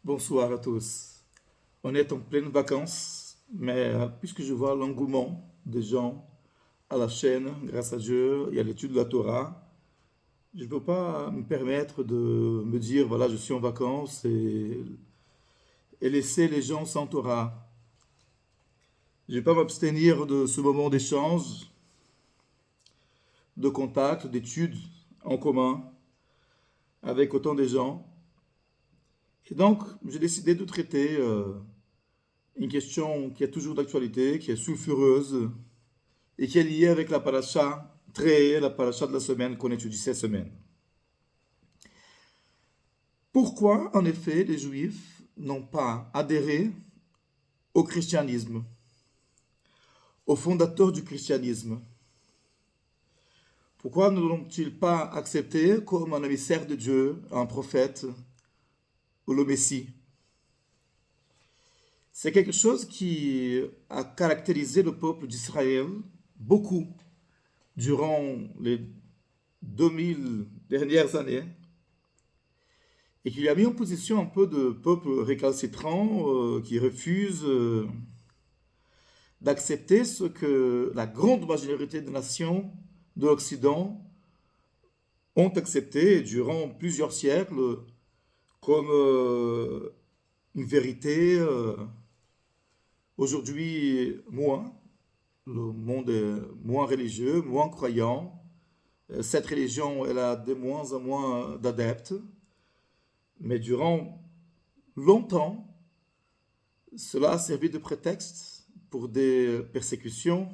Bonsoir à tous. On est en pleine vacances, mais puisque je vois l'engouement des gens à la chaîne, grâce à Dieu et à l'étude de la Torah, je ne peux pas me permettre de me dire, voilà, je suis en vacances et laisser les gens sans Torah. Je ne vais pas m'abstenir de ce moment d'échange, de contact, d'études en commun avec autant de gens. Et donc, j'ai décidé de traiter une question qui est toujours d'actualité, qui est sulfureuse et qui est liée avec la paracha très, la paracha de la semaine qu'on étudie cette semaine. Pourquoi, en effet, les Juifs n'ont pas adhéré au christianisme, au fondateur du christianisme? Pourquoi ne l'ont-ils pas accepté comme un émissaire de Dieu, un prophète ou le Messie? C'est quelque chose qui a caractérisé le peuple d'Israël beaucoup durant les 2000 dernières années et qui lui a mis en position un peu de peuple récalcitrant qui refuse d'accepter ce que la grande majorité des nations de l'Occident ont accepté durant plusieurs siècles comme une vérité. Aujourd'hui, moins. Le monde est moins religieux, moins croyant. Cette religion, elle a de moins en moins d'adeptes. Mais durant longtemps, cela a servi de prétexte pour des persécutions,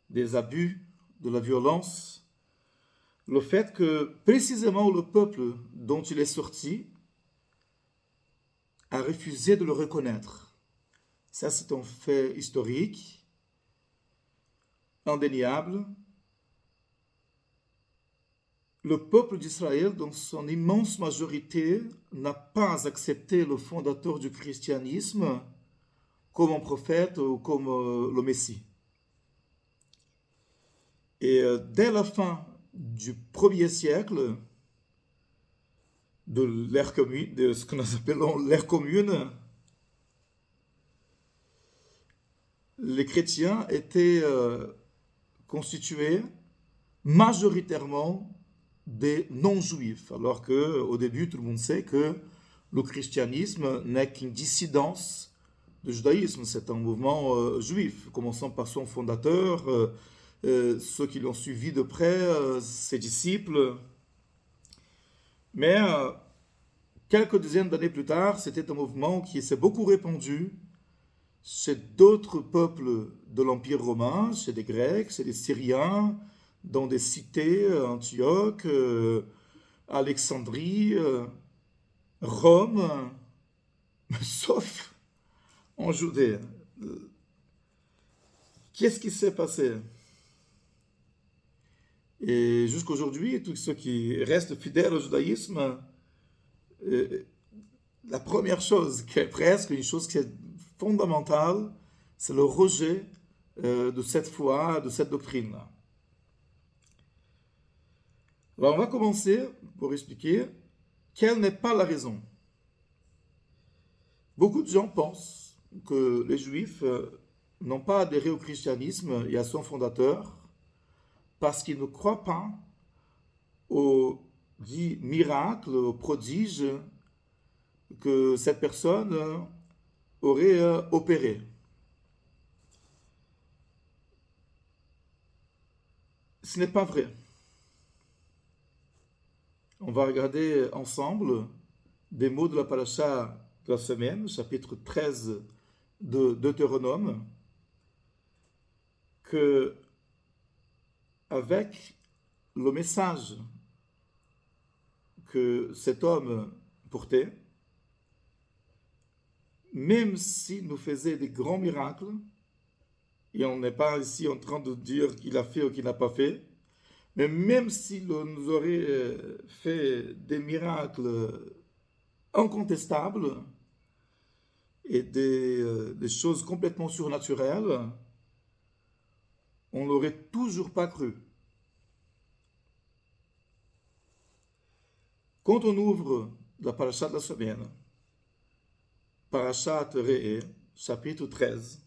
des abus, de la violence. Le fait que précisément le peuple dont il est sorti a refusé de le reconnaître. Ça, c'est un fait historique, indéniable. Le peuple d'Israël, dans son immense majorité, n'a pas accepté le fondateur du christianisme comme un prophète ou comme le Messie. Et dès la fin du 1er siècle, de l'ère commune, de ce que nous appelons l'ère commune, les chrétiens étaient constitués majoritairement des non-juifs, alors que au début tout le monde sait que le christianisme n'est qu'une dissidence du judaïsme, c'est un mouvement juif, commençant par son fondateur, ceux qui l'ont suivi de près, ses disciples. Mais quelques dizaines d'années plus tard, c'était un mouvement qui s'est beaucoup répandu chez d'autres peuples de l'Empire romain, chez des Grecs, chez des Syriens, dans des cités, Antioche, Alexandrie, Rome, sauf en Judée. Qu'est-ce qui s'est passé? Et jusqu'aujourd'hui, tous ceux qui restent fidèles au judaïsme, euh, la première chose, qui est presque une chose qui est fondamentale, c'est le rejet de cette foi, de cette doctrine. Alors on va commencer pour expliquer quelle n'est pas la raison. Beaucoup de gens pensent que les Juifs n'ont pas adhéré au christianisme et à son fondateur parce qu'ils ne croient pas aux dits miracles, aux prodiges que cette personne aurait opéré. Ce n'est pas vrai. On va regarder ensemble des mots de la paracha de la semaine, chapitre 13 de Deutéronome, que avec le message que cet homme portait, même s'il nous faisait des grands miracles, et on n'est pas ici en train de dire qu'il a fait ou qu'il n'a pas fait, mais même s'il nous aurait fait des miracles incontestables et des choses complètement surnaturelles, on n'aurait toujours pas cru. Quand on ouvre la paracha de la semaine, Parashat Re'eh, chapitre 13.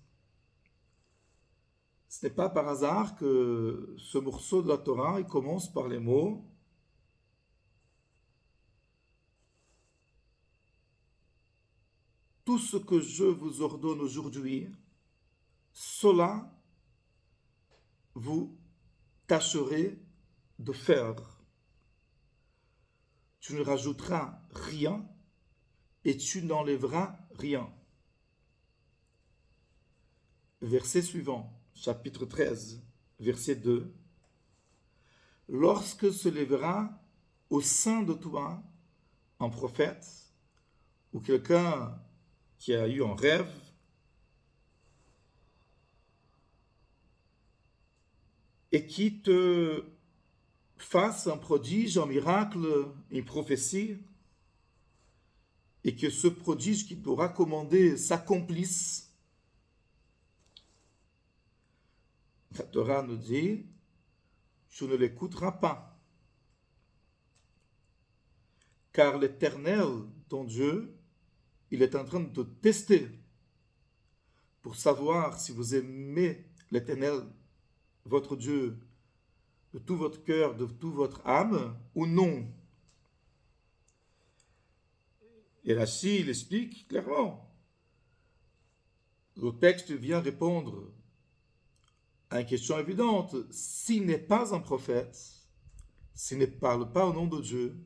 Ce n'est pas par hasard que ce morceau de la Torah il commence par les mots tout ce que je vous ordonne aujourd'hui, cela vous tâcherez de faire. Tu ne rajouteras rien et tu n'enlèveras rien. Verset suivant, chapitre 13, verset 2. Lorsque se lèvera au sein de toi un prophète ou quelqu'un qui a eu un rêve, et qui te fasse un prodige, un miracle, une prophétie, et que ce prodige qui t'aura commandé s'accomplisse, la Torah nous dit, tu ne l'écouteras pas. Car l'Éternel, ton Dieu, il est en train de te tester pour savoir si vous aimez l'Éternel, votre Dieu, de tout votre cœur, de toute votre âme, ou non. Et Rashi, il explique clairement. Le texte vient répondre à une question évidente. S'il n'est pas un prophète, s'il ne parle pas au nom de Dieu,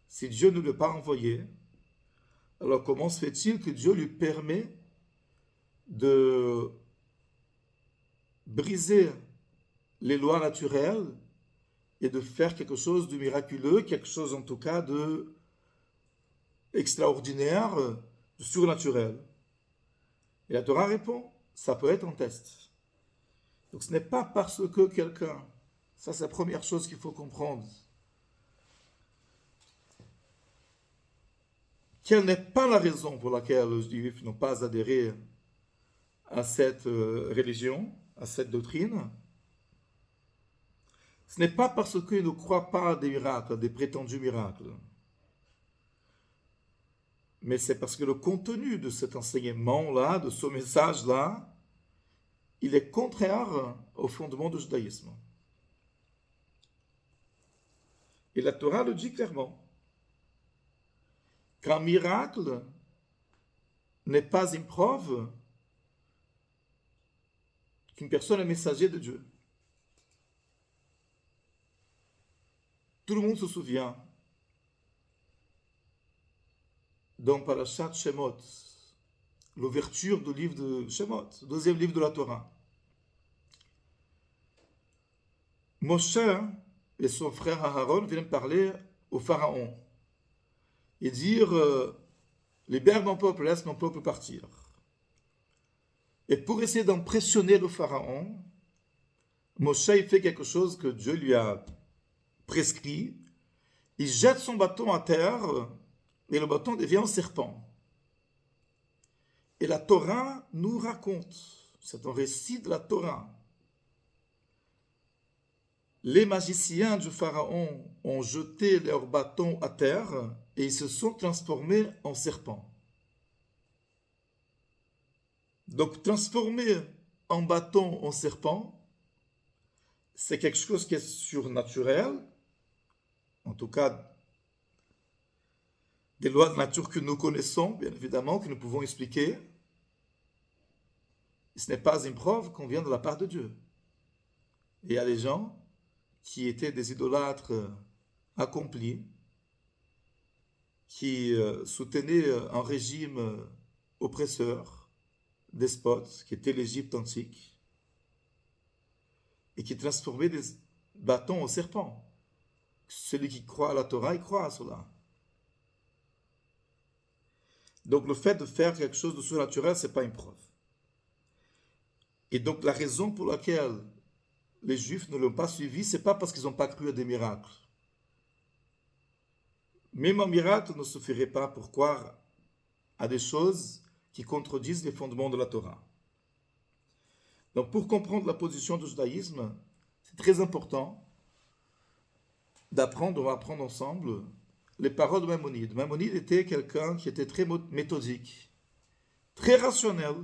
si Dieu ne l'a pas envoyé, alors comment se fait-il que Dieu lui permet de briser les lois naturelles et de faire quelque chose de miraculeux, quelque chose en tout cas de extraordinaire, de surnaturel? Et la Torah répond, ça peut être un test. Donc ce n'est pas parce que quelqu'un, ça c'est la première chose qu'il faut comprendre, quelle n'est pas la raison pour laquelle les Juifs n'ont pas adhéré à cette religion, à cette doctrine. Ce n'est pas parce qu'ils ne croient pas à des miracles, à des prétendus miracles, mais c'est parce que le contenu de cet enseignement-là, de ce message-là, il est contraire au fondement du judaïsme. Et la Torah le dit clairement. Qu'un miracle n'est pas une preuve qu'une personne est messager de Dieu. Tout le monde se souvient, dans Parashat Shemot, l'ouverture du livre de Shemot, deuxième livre de la Torah. Moshe et son frère Aaron viennent parler au Pharaon et dire libère mon peuple, laisse mon peuple partir. Et pour essayer d'impressionner le Pharaon, Moshe fait quelque chose que Dieu lui a prescrit. Il jette son bâton à terre et le bâton devient un serpent. Et la Torah nous raconte, c'est un récit de la Torah. Les magiciens du Pharaon ont jeté leur bâton à terre et ils se sont transformés en serpents. Donc transformer un bâton en serpent, c'est quelque chose qui est surnaturel, en tout cas des lois de nature que nous connaissons, bien évidemment, que nous pouvons expliquer. Ce n'est pas une preuve qu'on vient de la part de Dieu. Et il y a des gens qui étaient des idolâtres accomplis, qui soutenaient un régime oppresseur, despote, qui était l'Égypte antique, et qui transformaient des bâtons en serpents. Celui qui croit à la Torah, il croit à cela. Donc le fait de faire quelque chose de surnaturel, ce n'est pas une preuve. Et donc la raison pour laquelle les Juifs ne l'ont pas suivi, ce n'est pas parce qu'ils n'ont pas cru à des miracles. Même un miracle ne suffirait pas pour croire à des choses qui contredisent les fondements de la Torah. Donc pour comprendre la position du judaïsme, c'est très important d'apprendre, on va apprendre ensemble, les paroles de Maïmonide. Maïmonide était quelqu'un qui était très méthodique. très rationnel,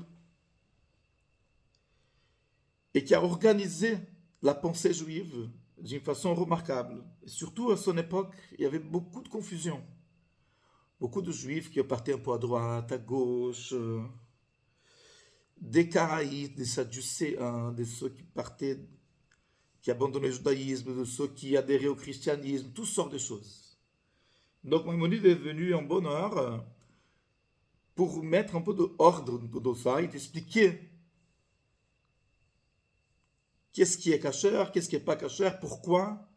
et qui a organisé la pensée juive d'une façon remarquable. Et surtout à son époque, il y avait beaucoup de confusion. Beaucoup de juifs qui partaient un peu à droite, à gauche, des karaïtes, des sadducéens, de ceux qui partaient, qui abandonnaient le judaïsme, de ceux qui adhéraient au christianisme, toutes sortes de choses. Donc Maïmonide est venu en bonne heure pour mettre un peu d'ordre dans ça et t'expliquer qu'est-ce qui est cachère, qu'est-ce qui n'est pas cachère, pourquoi,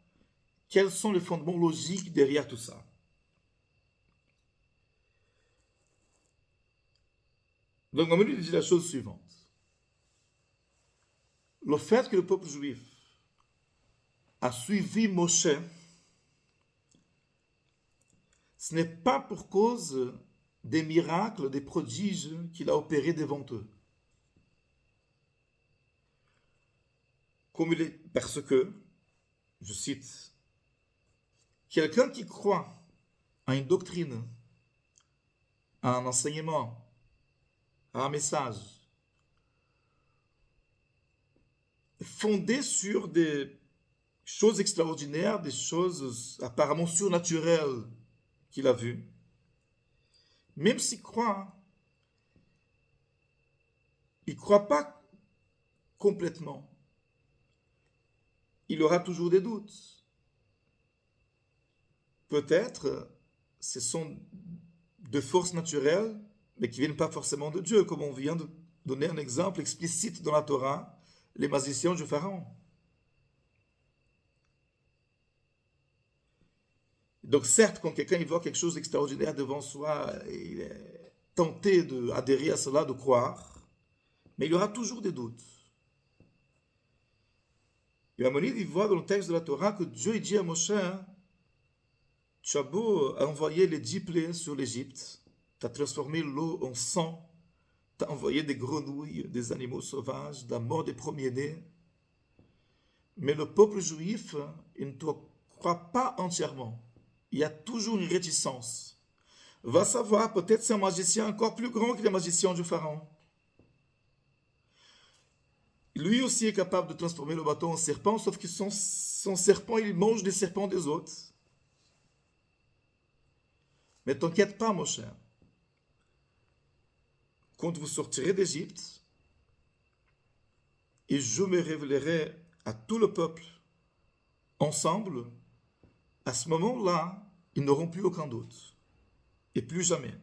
quels sont les fondements logiques derrière tout ça. Donc Maïmonide dit la chose suivante. Le fait que le peuple juif a suivi Moshe, ce n'est pas pour cause des miracles, des prodiges qu'il a opérés devant eux. Parce que, je cite, quelqu'un qui croit à une doctrine, à un enseignement, à un message, fondé sur des choses extraordinaires, des choses apparemment surnaturelles qu'il a vues, même s'il croit, il ne croit pas complètement. Il aura toujours des doutes. Peut-être ce sont de forces naturelles, mais qui ne viennent pas forcément de Dieu, comme on vient de donner un exemple explicite dans la Torah, les magiciens du Pharaon. Donc certes, quand quelqu'un voit quelque chose d'extraordinaire devant soi, il est tenté d'adhérer à cela, de croire, mais il y aura toujours des doutes. Et Maïmonide, il voit dans le texte de la Torah que Dieu dit à Moshe, tu as beau envoyer les 10 plaies sur l'Égypte, tu as transformé l'eau en sang, tu as envoyé des grenouilles, des animaux sauvages, la mort des premiers-nés, mais le peuple juif, il ne te croit pas entièrement. Il y a toujours une réticence. Va savoir, peut-être c'est un magicien encore plus grand que les magiciens du Pharaon. Lui aussi est capable de transformer le bâton en serpent, sauf que son serpent, il mange des serpents des autres. Mais t'inquiète pas, mon cher. Quand vous sortirez d'Égypte, et je me révélerai à tout le peuple ensemble, à ce moment-là, ils n'auront plus aucun doute. Et plus jamais.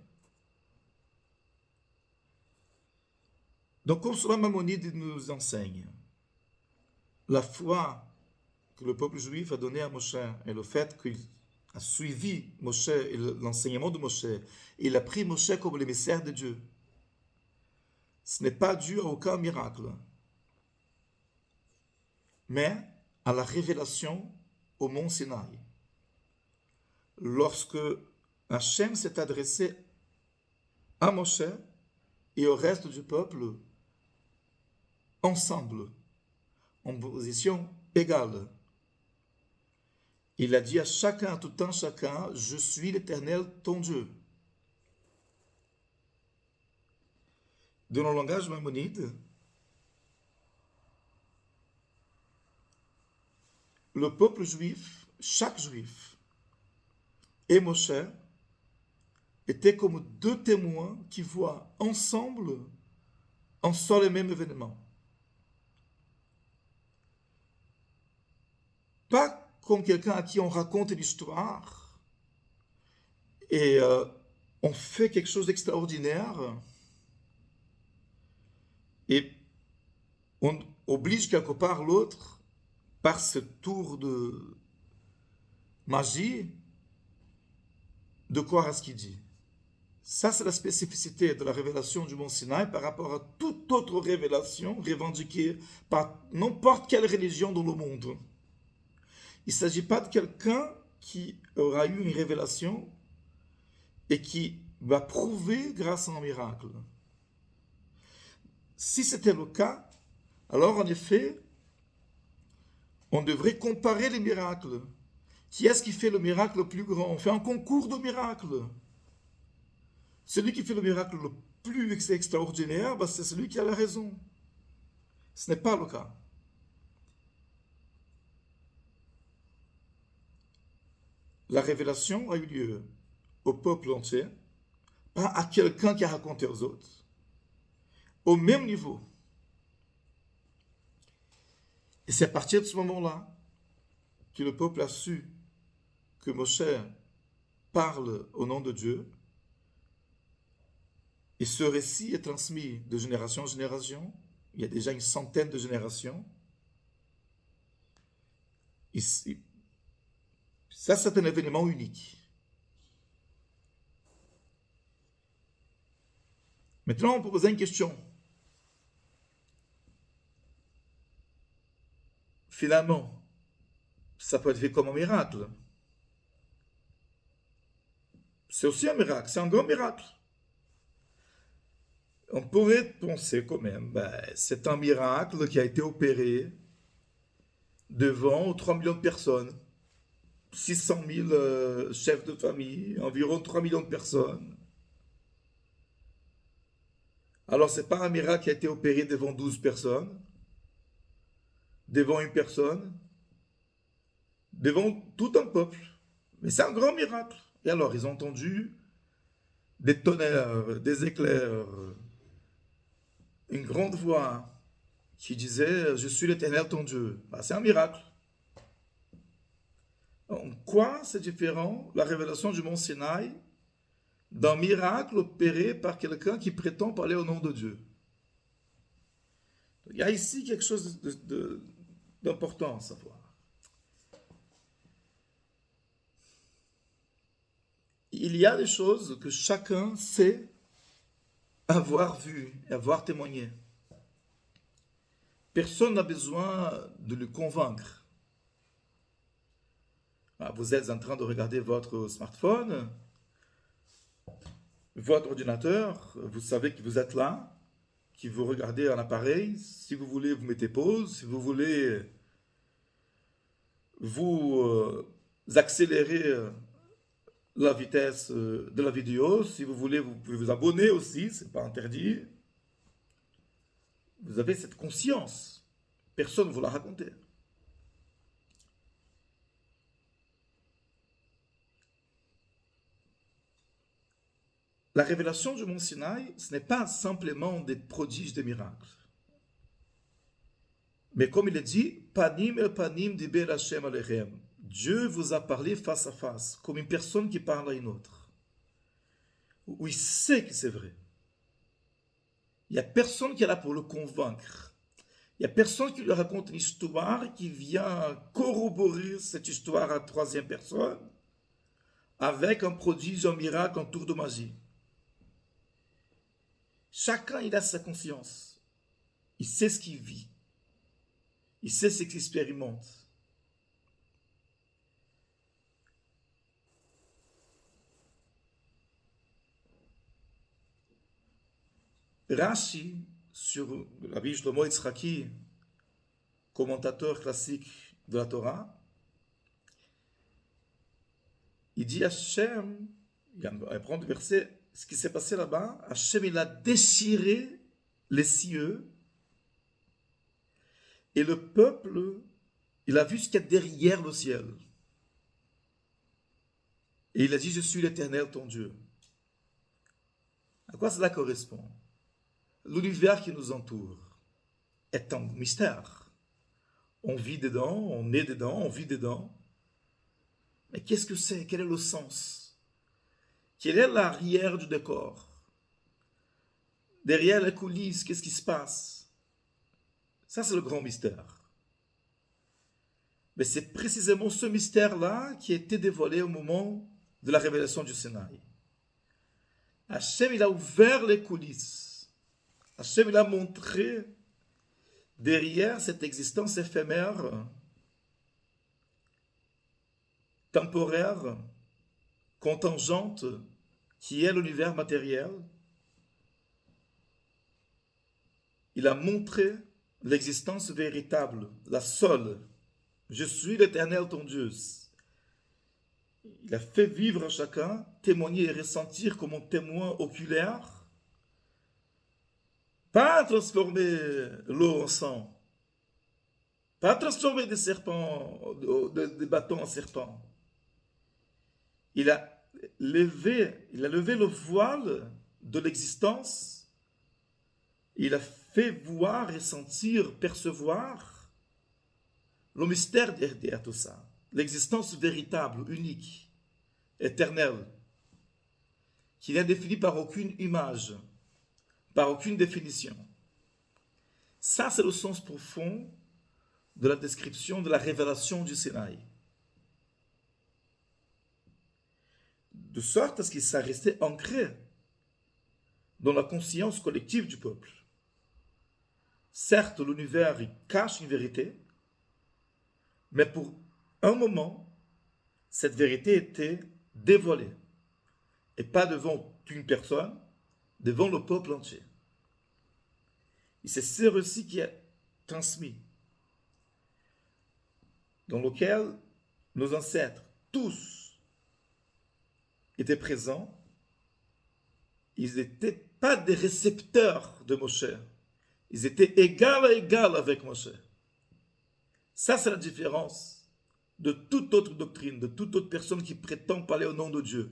Donc, comme cela, Maïmonide nous enseigne, la foi que le peuple juif a donnée à Moshe et le fait qu'il a suivi Moshe et l'enseignement de Moshe, et il a pris Moshe comme l'émissaire de Dieu, ce n'est pas dû à aucun miracle, mais à la révélation au mont Sinaï. Lorsque Hachem s'est adressé à Moshe et au reste du peuple ensemble, en position égale. Il a dit à chacun, à tout un chacun, je suis l'Éternel, ton Dieu. Dans le langage maïmonide, le peuple juif, chaque juif, et Moshe étaient comme deux témoins qui voient ensemble un seul et même événement. Pas comme quelqu'un à qui on raconte une histoire et on fait quelque chose d'extraordinaire et on oblige quelque part l'autre par ce tour de magie de croire à ce qu'il dit. Ça, c'est la spécificité de la révélation du mont Sinaï par rapport à toute autre révélation revendiquée par n'importe quelle religion dans le monde. Il ne s'agit pas de quelqu'un qui aura eu une révélation et qui va prouver grâce à un miracle. Si c'était le cas, alors en effet, on devrait comparer les miracles. Qui est-ce qui fait le miracle le plus grand? On fait un concours de miracles. Celui qui fait le miracle le plus extraordinaire, ben, c'est celui qui a la raison. Ce n'est pas le cas. La révélation a eu lieu au peuple entier, pas à quelqu'un qui a raconté aux autres, au même niveau. Et c'est à partir de ce moment-là que le peuple a su que Moshe parle au nom de Dieu. Et ce récit est transmis de génération en génération. Il y a déjà une centaine de générations. Et ça, c'est un événement unique. Maintenant, on peut poser une question. Finalement, ça peut être fait comme un miracle. C'est aussi un miracle, c'est un grand miracle. On pourrait penser quand même, c'est un miracle qui a été opéré devant 3 millions de personnes, 600 000 chefs de famille, environ 3 millions de personnes. Alors, ce n'est pas un miracle qui a été opéré devant 12 personnes, devant une personne, devant tout un peuple. Mais c'est un grand miracle. Et alors, ils ont entendu des tonnerres, des éclairs, une grande voix qui disait « Je suis l'Éternel ton Dieu ». C'est un miracle. En quoi c'est différent la révélation du mont Sinaï d'un miracle opéré par quelqu'un qui prétend parler au nom de Dieu? Il y a ici quelque chose d'important à savoir. Il y a des choses que chacun sait avoir vues et avoir témoigné. Personne n'a besoin de le convaincre. Vous êtes en train de regarder votre smartphone, votre ordinateur, vous savez que vous êtes là, que vous regardez un appareil. Si vous voulez, vous mettez pause. Si vous voulez, vous accélérez la vitesse de la vidéo. Si vous voulez, vous pouvez vous abonner aussi, c'est pas interdit. Vous avez cette conscience. Personne ne vous l'a raconté. La révélation du mont Sinaï, ce n'est pas simplement des prodiges, des miracles. Mais comme il est dit, Panim el panim diber Hashem alechem. Dieu vous a parlé face à face, comme une personne qui parle à une autre. Où il sait que c'est vrai. Il n'y a personne qui est là pour le convaincre. Il n'y a personne qui lui raconte une histoire qui vient corroborer cette histoire à troisième personne avec un prodige, un miracle, un tour de magie. Chacun, il a sa conscience. Il sait ce qu'il vit. Il sait ce qu'il expérimente. Rashi, sur Rabbi Shlomo Yitzhaki, commentateur classique de la Torah, il dit Hachem, il va prendre le verset, ce qui s'est passé là-bas, Hachem, il a déchiré les cieux et le peuple, il a vu ce qu'il y a derrière le ciel. Et il a dit, je suis l'Éternel, ton Dieu. À quoi cela correspond? L'univers qui nous entoure est un mystère. On vit dedans, on est dedans, on vit dedans. Mais qu'est-ce que c'est? Quel est le sens? Quelle est l'arrière du décor? Derrière les coulisses, qu'est-ce qui se passe? Ça, c'est le grand mystère. Mais c'est précisément ce mystère-là qui a été dévoilé au moment de la révélation du Sinaï. Hachem, il a ouvert les coulisses. Hachem, il a montré derrière cette existence éphémère, temporaire, contingente, qui est l'univers matériel. Il a montré l'existence véritable, la seule. Je suis l'Éternel ton Dieu. Il a fait vivre à chacun, témoigner et ressentir comme un témoin oculaire, pas transformer l'eau en sang, pas transformer des serpents, des bâtons en serpents. Il a levé le voile de l'existence. Il a fait voir, ressentir, percevoir le mystère derrière tout ça. L'existence véritable, unique, éternelle, qui n'est définie par aucune image, par aucune définition. Ça, c'est le sens profond de la description de la révélation du Sinaï. De sorte à ce qu'il s'est resté ancré dans la conscience collective du peuple. Certes, l'univers il cache une vérité, mais pour un moment, cette vérité était dévoilée. Et pas devant une personne, devant le peuple entier. Et c'est ce récit qui est transmis, dans lequel nos ancêtres, tous, étaient présents. Ils n'étaient pas des récepteurs de Moshe. Ils étaient égal à égal avec Moshe. Ça, c'est la différence de toute autre doctrine, de toute autre personne qui prétend parler au nom de Dieu.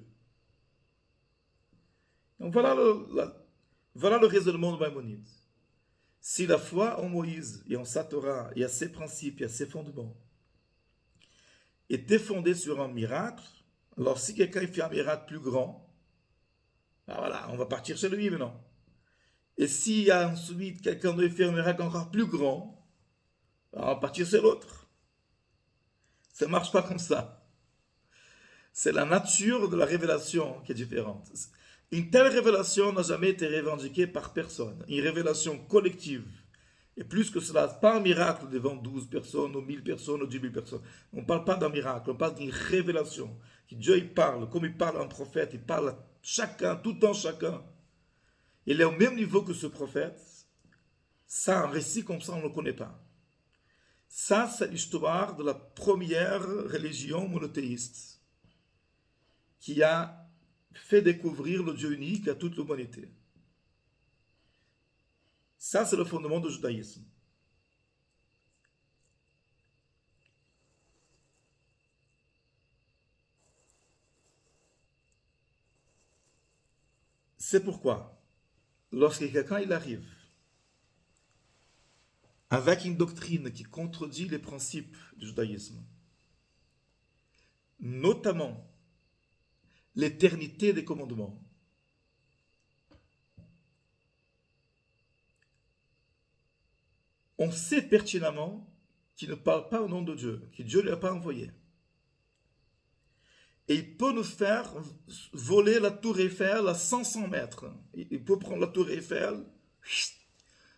Donc voilà le raisonnement de Maïmonide. Si la foi en Moïse et en sa Torah et à ses principes et à ses fondements était fondée sur un miracle, alors si quelqu'un fait un miracle plus grand, ben voilà, on va partir chez lui maintenant. Et s'il y a ensuite quelqu'un qui fait un miracle encore plus grand, ben on va partir chez l'autre. Ça ne marche pas comme ça. C'est la nature de la révélation qui est différente. Une telle révélation n'a jamais été revendiquée par personne. Une révélation collective. Et plus que cela, pas un miracle devant 12 personnes, ou 1000 personnes, ou 10 000 personnes. On ne parle pas d'un miracle, on parle d'une révélation. Dieu il parle, comme il parle à un prophète, il parle à chacun, tout le temps chacun. Il est au même niveau que ce prophète. Ça, un récit comme ça, on ne le connaît pas. Ça, c'est l'histoire de la première religion monothéiste qui a fait découvrir le Dieu unique à toute l'humanité. Ça, c'est le fondement du judaïsme. C'est pourquoi, lorsque quelqu'un il arrive avec une doctrine qui contredit les principes du judaïsme, notamment l'éternité des commandements, on sait pertinemment qu'il ne parle pas au nom de Dieu, que Dieu ne l'a pas envoyé. Et il peut nous faire voler la tour Eiffel à 500 mètres. Il peut prendre la tour Eiffel,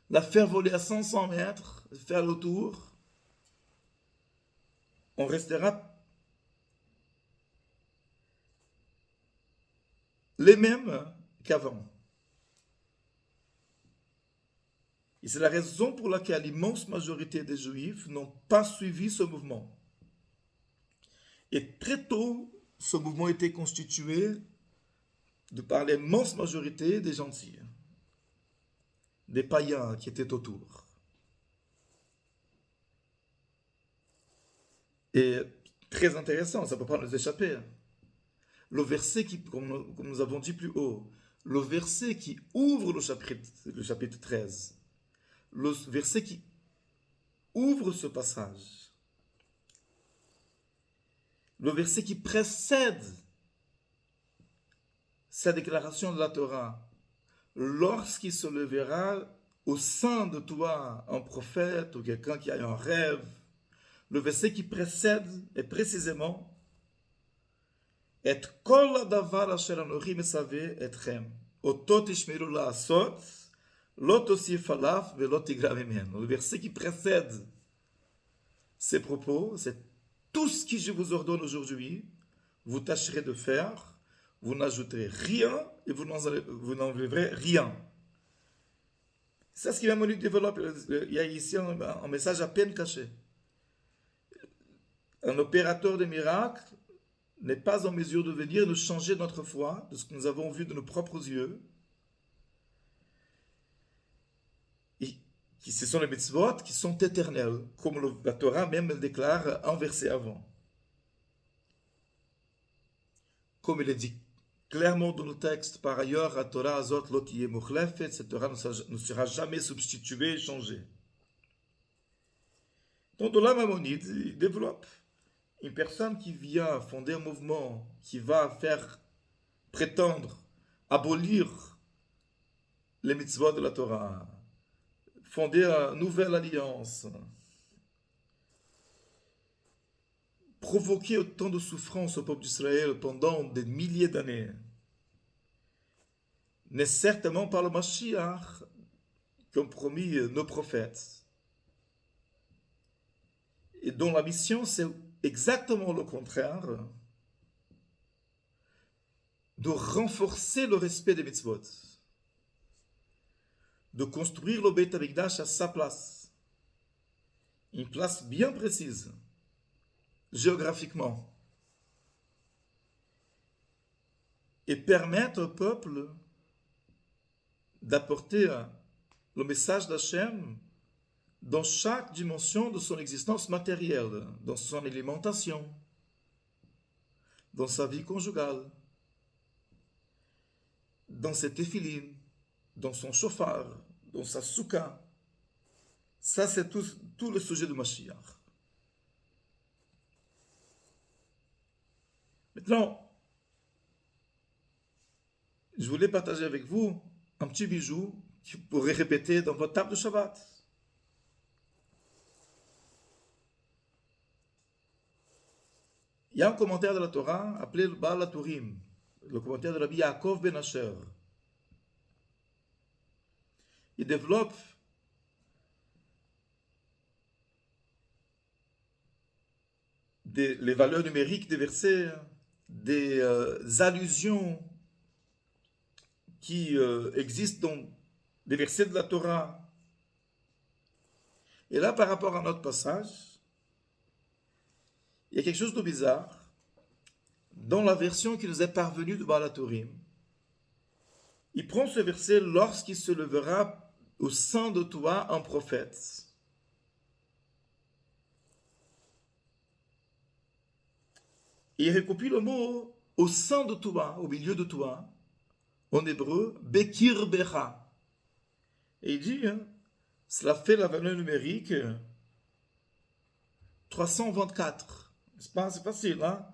la faire voler à 500 mètres, faire le tour. On restera les mêmes qu'avant. Et c'est la raison pour laquelle l'immense majorité des Juifs n'ont pas suivi ce mouvement. Et très tôt, ce mouvement était constitué par l'immense majorité des gentils, des païens qui étaient autour. Et très intéressant, ça ne peut pas nous échapper. Le verset qui, comme nous avons dit plus haut, le verset qui ouvre le chapitre 13, le verset qui ouvre ce passage, le verset qui précède sa déclaration de la Torah, lorsqu'il se levera au sein de toi un prophète ou quelqu'un qui a un rêve, le verset qui précède est précisément Et kol hadavar asher anochi mesaveh etchem, oto tishmeru la'asot, lo tosif alav velo tigra mimenu. Le verset qui précède ces propos, c'est tout ce que je vous ordonne aujourd'hui, vous tâcherez de faire, vous n'ajouterez rien et vous n'enlèverez rien. C'est ce qui va développer. Il y a ici un message à peine caché. Un opérateur de miracles n'est pas en mesure de venir nous changer notre foi, de ce que nous avons vu de nos propres yeux, et qui ce sont les mitzvot qui sont éternels, comme la Torah même le déclare un verset avant. Comme il est dit clairement dans le texte, par ailleurs, la Torah azot lo tiyeh mochlefet, cette Torah ne sera jamais substituée, changée. Donc, dans la Mamonide, il développe une personne qui vient fonder un mouvement, qui va faire prétendre abolir les mitzvot de la Torah, fonder une nouvelle alliance, provoquer autant de souffrance au peuple d'Israël pendant des milliers d'années, n'est certainement pas le Mashiach qu'ont promis nos prophètes, et dont la mission c'est exactement le contraire, de renforcer le respect des mitzvot, de construire le Beit HaMikdash à sa place, une place bien précise, géographiquement, et permettre au peuple d'apporter le message d'Hachem dans chaque dimension de son existence matérielle, dans son alimentation, dans sa vie conjugale, dans ses téphilines, dans son chauffard, dans sa souka. Ça, c'est tout le sujet de Mashiach. Maintenant, je voulais partager avec vous un petit bijou que vous pourrez répéter dans votre table de Shabbat. Il y a un commentaire de la Torah appelé le Baal HaTurim, le commentaire de Rabbi Yaakov Ben Asher. Il développe les valeurs numériques des versets, des allusions qui existent dans des versets de la Torah. Et là, par rapport à notre passage, il y a quelque chose de bizarre. Dans la version qui nous est parvenue de Baal HaTurim, il prend ce verset lorsqu'il se levera au sein de toi un prophète. Et il recopie le mot au sein de toi, au milieu de toi, en hébreu, Bekir Becha. Et il dit, cela fait la valeur numérique 324. C'est pas facile, hein?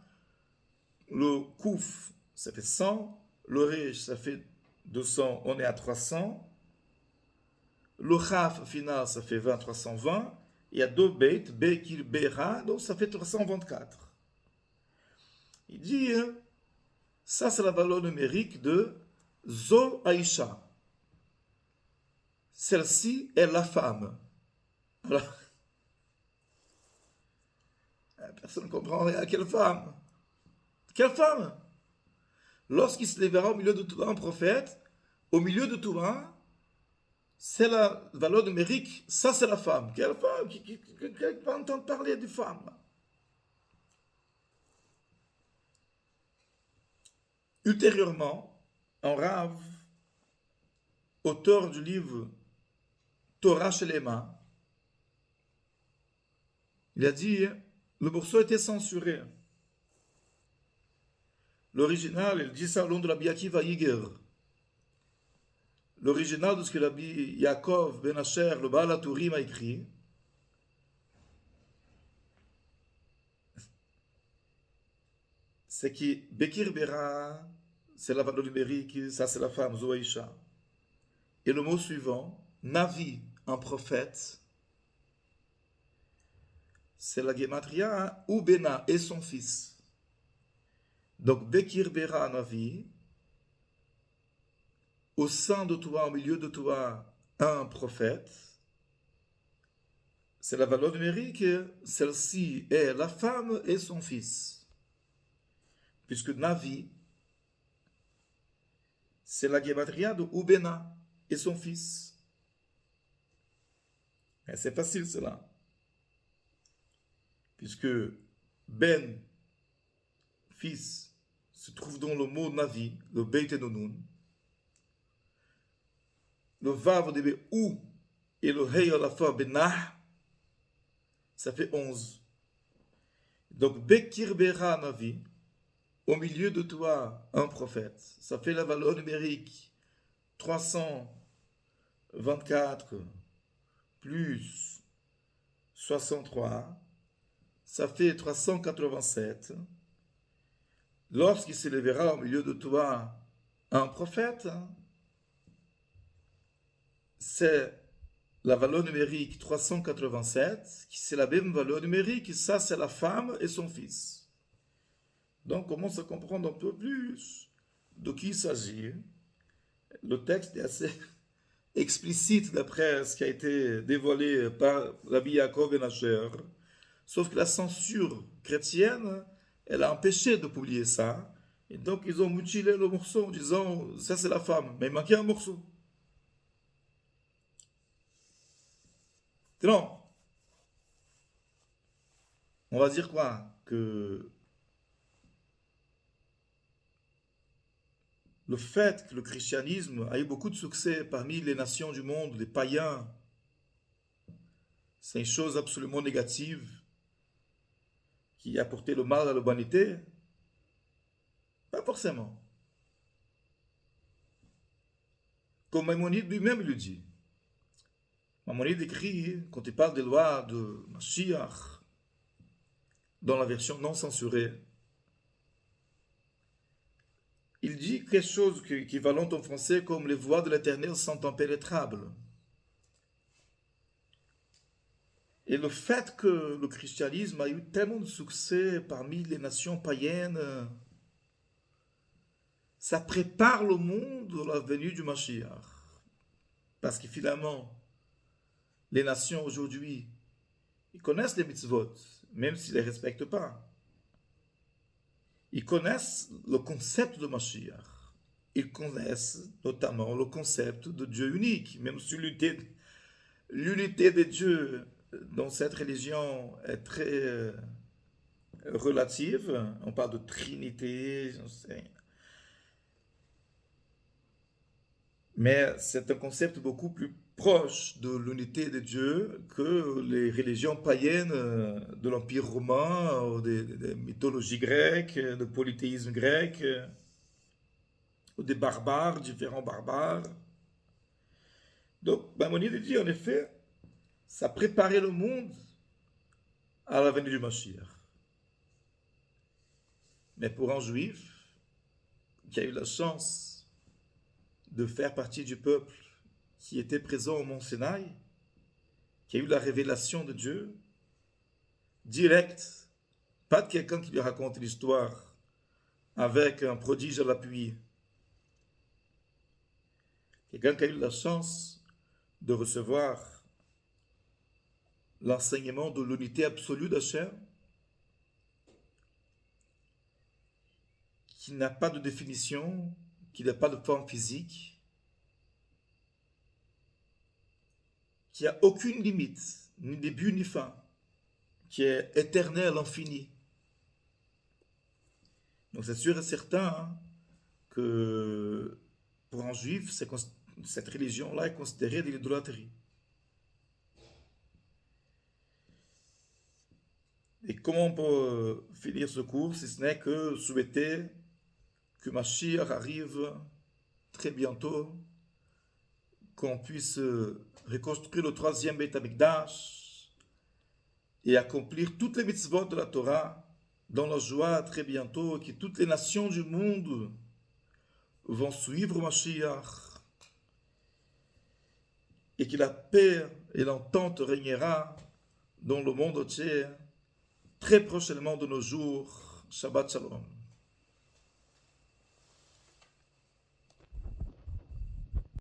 Le Kouf, ça fait 100. Le Resh, ça fait 200. On est à 300. Le Chaf final, ça fait 20, 320. Il y a deux bêtes, Bekir Becha, donc ça fait 324. Il dit, ça c'est la valeur numérique de Zo Aïcha. Celle-ci est la femme. Alors, personne ne comprend rien. Quelle femme? Quelle femme? Lorsqu'il se lèvera au milieu de tout un prophète, au milieu de tout un, c'est la valeur numérique, ça c'est la femme. Quelle femme? Qui va entendre parler de femme? Ultérieurement, un Rav, auteur du livre Torah Shelema, il a dit, le morceau était censuré. L'original, il dit ça au nom de Rabbi Akiva Yiger. L'original de ce que Rabbi Yaakov Ben Asher, le Baal HaTurim, a écrit, c'est que Bekir Bera, c'est la valeur numérique, ça c'est la femme, Zoaïcha. Et le mot suivant, Navi, un prophète, c'est la Gematria, Ubena et son fils. Donc Bekir Bera Navi, au sein de toi, au milieu de toi, un prophète, c'est la valeur numérique, celle-ci est la femme et son fils. Puisque Navi, c'est la Gematria de Ubena et son fils. Et c'est facile cela. Puisque Ben, fils, se trouve dans le mot Navi, le Beit Enoun. Le Vav au début ou et le Hey à la fin Benah, ça fait 11. Donc Bekir Bera Navi, au milieu de toi, un prophète. Ça fait la valeur numérique 324 plus 63, ça fait 387. Lorsqu'il s'élèvera au milieu de toi un prophète, c'est la valeur numérique 387, qui c'est la même valeur numérique, ça c'est la femme et son fils. Donc on commence à comprendre un peu plus de qui il s'agit. Le texte est assez explicite d'après ce qui a été dévoilé par Rabbi Yaakov Ben Asher, sauf que la censure chrétienne, elle a empêché de publier ça, et donc ils ont mutilé le morceau en disant ça c'est la femme, mais il manquait un morceau. Non, on va dire quoi? Que le fait que le christianisme a eu beaucoup de succès parmi les nations du monde, les païens, c'est une chose absolument négative qui a apporté le mal à l'humanité? Pas forcément. Comme Maïmonide lui-même le dit. Maïmonide écrit, quand il parle des lois de Mashiach, dans la version non censurée, il dit quelque chose qui est équivalent en français comme les voies de l'Éternel sont impénétrables. Et le fait que le christianisme a eu tellement de succès parmi les nations païennes, ça prépare le monde à la venue du Mashiach. Parce que finalement, les nations aujourd'hui, ils connaissent les mitzvot, même s'ils ne les respectent pas. Ils connaissent le concept de Mashiach. Ils connaissent notamment le concept de Dieu unique, même si l'unité des dieux dans cette religion est très relative. On parle de Trinité, je sais. Mais c'est un concept beaucoup plus proche de l'unité de Dieu que les religions païennes de l'Empire romain, ou des mythologies grecques, du polythéisme grec, ou des barbares, différents barbares. Donc, Maïmonide dit en effet, ça préparait le monde à la venue du Mashiach. Mais pour un juif qui a eu la chance de faire partie du peuple qui était présent au mont Sinaï, qui a eu la révélation de Dieu, directe, pas de quelqu'un qui lui raconte l'histoire avec un prodige à l'appui. Quelqu'un qui a eu la chance de recevoir l'enseignement de l'unité absolue d'Hachem, qui n'a pas de définition, qui n'a pas de forme physique, qui n'a aucune limite, ni début ni fin, qui est éternel, infini. Donc c'est sûr et certain que pour un juif, cette religion-là est considérée de l'idolâtrie. Et comment on peut finir ce cours si ce n'est que souhaiter que Mashiach arrive très bientôt, qu'on puisse reconstruire le troisième Beit HaMikdash et accomplir toutes les mitzvot de la Torah dans la joie très bientôt, et que toutes les nations du monde vont suivre Mashiach et que la paix et l'entente régnera dans le monde entier très prochainement de nos jours. Shabbat Shalom.